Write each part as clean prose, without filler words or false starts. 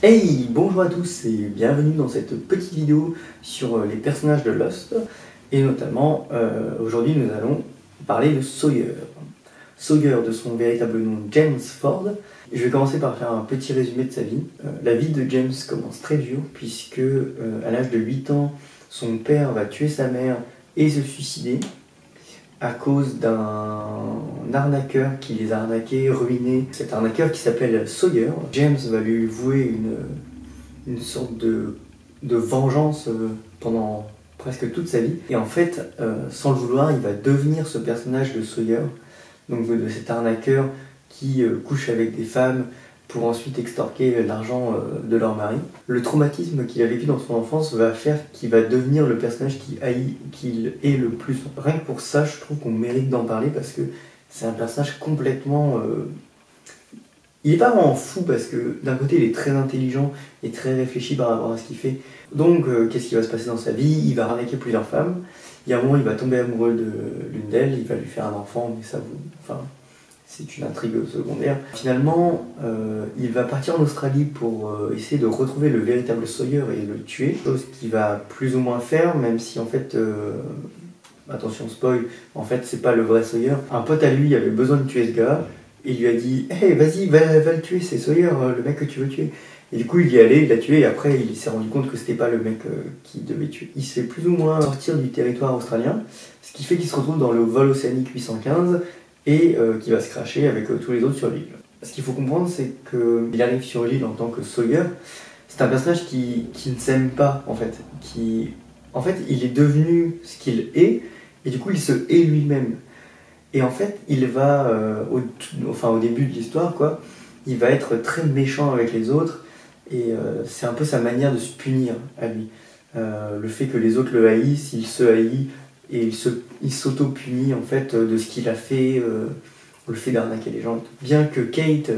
Hey, bonjour à tous et bienvenue dans cette petite vidéo sur les personnages de Lost. Et notamment, aujourd'hui nous allons parler de Sawyer. Sawyer, de son véritable nom James Ford. Je vais commencer par faire un petit résumé de sa vie. La vie de James commence très dur puisque à l'âge de 8 ans, son père va tuer sa mère et se suicider à cause d'un arnaqueur qui les a arnaqués, ruinés. Cet arnaqueur qui s'appelle Sawyer. James va lui vouer une sorte de vengeance pendant presque toute sa vie. Et en fait, sans le vouloir, il va devenir ce personnage de Sawyer, donc de cet arnaqueur qui couche avec des femmes pour ensuite extorquer l'argent de leur mari. Le traumatisme qu'il a vécu dans son enfance va faire qu'il va devenir le personnage qu'il est le plus. Rien que pour ça, je trouve qu'on mérite d'en parler parce que c'est un personnage complètement... Il n'est pas vraiment fou parce que d'un côté il est très intelligent et très réfléchi par rapport à ce qu'il fait. Donc qu'est-ce qui va se passer dans sa vie? Il va arnaquer plusieurs femmes. Il y a un moment il va tomber amoureux de l'une d'elles, il va lui faire un enfant, mais ça vous... Enfin, c'est une intrigue secondaire. Finalement, il va partir en Australie pour essayer de retrouver le véritable Sawyer et le tuer. Chose qu'il va plus ou moins faire, même si en fait... attention spoil, en fait c'est pas le vrai Sawyer. Un pote à lui avait besoin de tuer ce gars. Il lui a dit « Hey, vas-y, va le tuer, c'est Sawyer, le mec que tu veux tuer. » Et du coup, il y est allé, il l'a tué, et après, il s'est rendu compte que c'était pas le mec qu'il devait tuer. Il se fait plus ou moins sortir du territoire australien, ce qui fait qu'il se retrouve dans le vol océanique 815, et qui va se crasher avec tous les autres sur l'île. Ce qu'il faut comprendre, c'est qu'il arrive sur l'île en tant que Sawyer. C'est un personnage qui ne s'aime pas, en fait. En fait, il est devenu ce qu'il est, et du coup, il se hait lui-même. Et en fait, il va, au début de l'histoire, quoi, il va être très méchant avec les autres, et c'est un peu sa manière de se punir à lui. Le fait que les autres le haïssent, il se haït, et il s'auto-punit en fait de ce qu'il a fait, le fait d'arnaquer les gens. Bien que Kate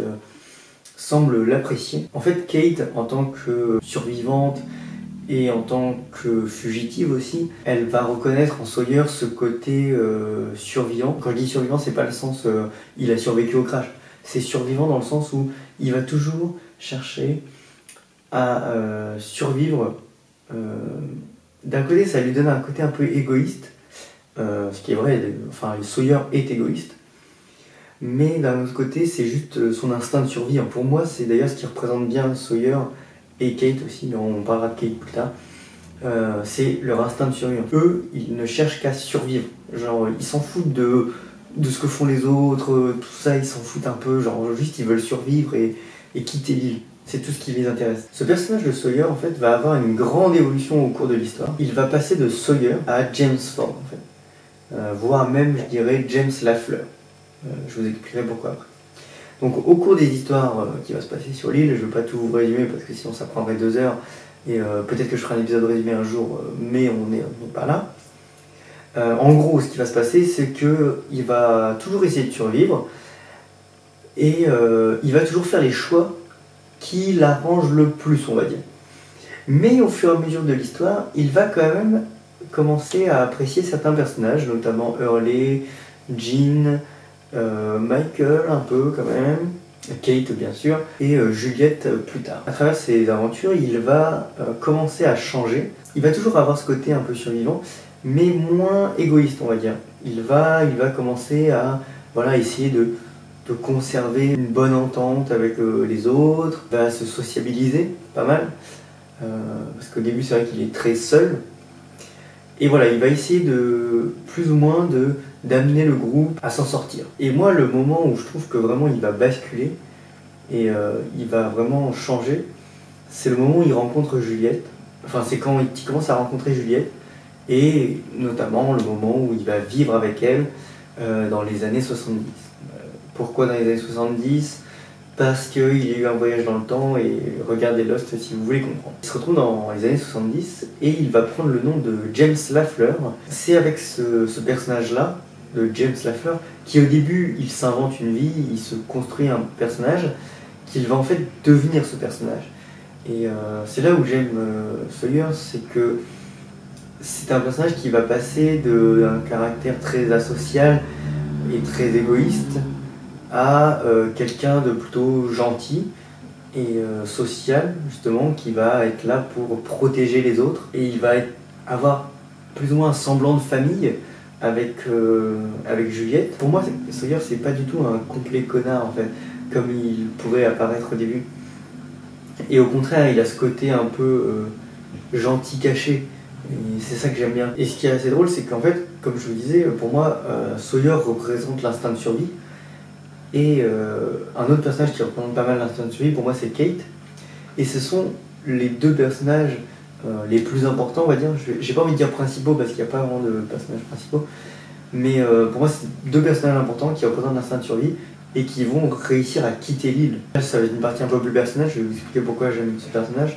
semble l'apprécier. En fait, Kate, en tant que survivante, et en tant que fugitive aussi, elle va reconnaître en Sawyer ce côté survivant. Quand je dis survivant, c'est pas le sens il a survécu au crash. C'est survivant dans le sens où il va toujours chercher à survivre. D'un côté, ça lui donne un côté un peu égoïste, ce qui est vrai, enfin Sawyer est égoïste. Mais d'un autre côté, c'est juste son instinct de survie. Pour moi, c'est d'ailleurs ce qui représente bien Sawyer, et Kate aussi, mais on parlera de Kate plus tard, c'est leur instinct de survie. Eux, ils ne cherchent qu'à survivre. Genre, ils s'en foutent de ce que font les autres, tout ça, ils s'en foutent un peu. Genre, juste, ils veulent survivre et quitter l'île. C'est tout ce qui les intéresse. Ce personnage de Sawyer, en fait, va avoir une grande évolution au cours de l'histoire. Il va passer de Sawyer à James Ford, en fait. Voire même, je dirais, James Lafleur. Je vous expliquerai pourquoi après. Donc au cours des histoires qui va se passer sur l'île, je ne vais pas tout vous résumer parce que sinon ça prendrait 2 heures et peut-être que je ferai un épisode résumé un jour, mais on n'est pas là. En gros, ce qui va se passer, c'est qu'il va toujours essayer de survivre et il va toujours faire les choix qui l'arrangent le plus, on va dire. Mais au fur et à mesure de l'histoire, il va quand même commencer à apprécier certains personnages, notamment Hurley, Jean, Michael un peu quand même, Kate bien sûr, et Juliette plus tard. À travers ses aventures, il va commencer à changer. Il va toujours avoir ce côté un peu survivant, mais moins égoïste on va dire. Il va commencer à essayer de conserver une bonne entente avec les autres, il va se sociabiliser pas mal, parce qu'au début c'est vrai qu'il est très seul. Et voilà, il va essayer de plus ou moins d'amener le groupe à s'en sortir. Et moi, le moment où je trouve que vraiment il va basculer et il va vraiment changer, c'est le moment où il rencontre Juliette. Enfin, c'est quand il commence à rencontrer Juliette, et notamment le moment où il va vivre avec elle dans les années 70. Pourquoi dans les années 70 ? Parce qu'il y a eu un voyage dans le temps, et regardez Lost si vous voulez comprendre. Il se retrouve dans les années 70 et il va prendre le nom de James Lafleur. C'est avec ce personnage-là, de James Lafleur, qui au début il s'invente une vie, il se construit un personnage, qu'il va en fait devenir ce personnage. Et c'est là où j'aime Sawyer, c'est que c'est un personnage qui va passer d'un caractère très asocial et très égoïste à quelqu'un de plutôt gentil et social, justement, qui va être là pour protéger les autres. Et il va avoir plus ou moins un semblant de famille avec Juliette. Pour moi, Sawyer, c'est pas du tout un complet connard, en fait, comme il pourrait apparaître au début. Et au contraire, il a ce côté un peu gentil caché. Et c'est ça que j'aime bien. Et ce qui est assez drôle, c'est qu'en fait, comme je vous disais, pour moi, Sawyer représente l'instinct de survie. Et un autre personnage qui représente pas mal l'instinct de survie, pour moi, c'est Kate. Et ce sont les deux personnages les plus importants, on va dire. J'ai pas envie de dire principaux parce qu'il n'y a pas vraiment de personnages principaux. Mais pour moi, c'est deux personnages importants qui représentent l'instinct de survie et qui vont réussir à quitter l'île. Ça va être une partie un peu plus personnelle, je vais vous expliquer pourquoi j'aime ce personnage.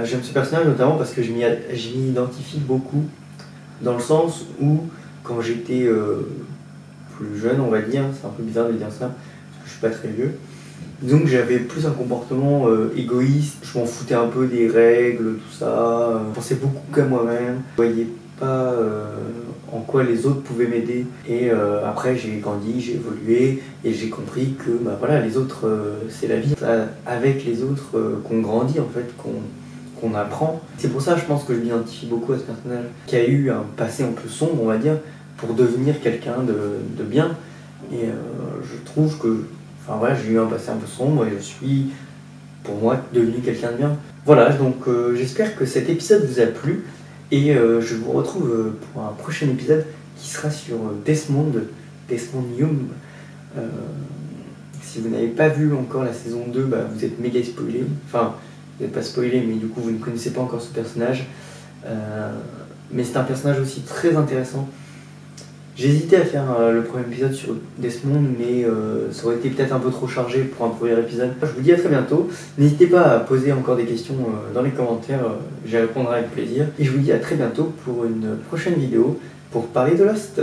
J'aime ce personnage notamment parce que je m'y identifie beaucoup, dans le sens où, quand j'étais plus jeune, on va dire, c'est un peu bizarre de dire ça, parce que je suis pas très vieux, donc j'avais plus un comportement égoïste, je m'en foutais un peu des règles, tout ça, je pensais beaucoup qu'à moi-même, je voyais pas en quoi les autres pouvaient m'aider. Et après j'ai grandi, j'ai évolué et j'ai compris que bah, voilà, les autres c'est la vie. Avec les autres qu'on grandit en fait, qu'on apprend. C'est pour ça je pense que je m'identifie beaucoup à ce personnage qui a eu un passé un peu sombre, on va dire, pour devenir quelqu'un de bien. Et je trouve que enfin, voilà, j'ai eu un passé un peu sombre et je suis, pour moi, devenu quelqu'un de bien. Voilà, donc j'espère que cet épisode vous a plu et je vous retrouve pour un prochain épisode qui sera sur Desmond Hume. Si vous n'avez pas vu encore la saison 2, bah, vous êtes méga spoilé. Enfin, vous n'êtes pas spoilé, mais du coup vous ne connaissez pas encore ce personnage. Mais c'est un personnage aussi très intéressant. J'ai hésité à faire le premier épisode sur Desmond, mais ça aurait été peut-être un peu trop chargé pour un premier épisode. Je vous dis à très bientôt. N'hésitez pas à poser encore des questions dans les commentaires, j'y répondrai avec plaisir. Et je vous dis à très bientôt pour une prochaine vidéo pour parler de Lost.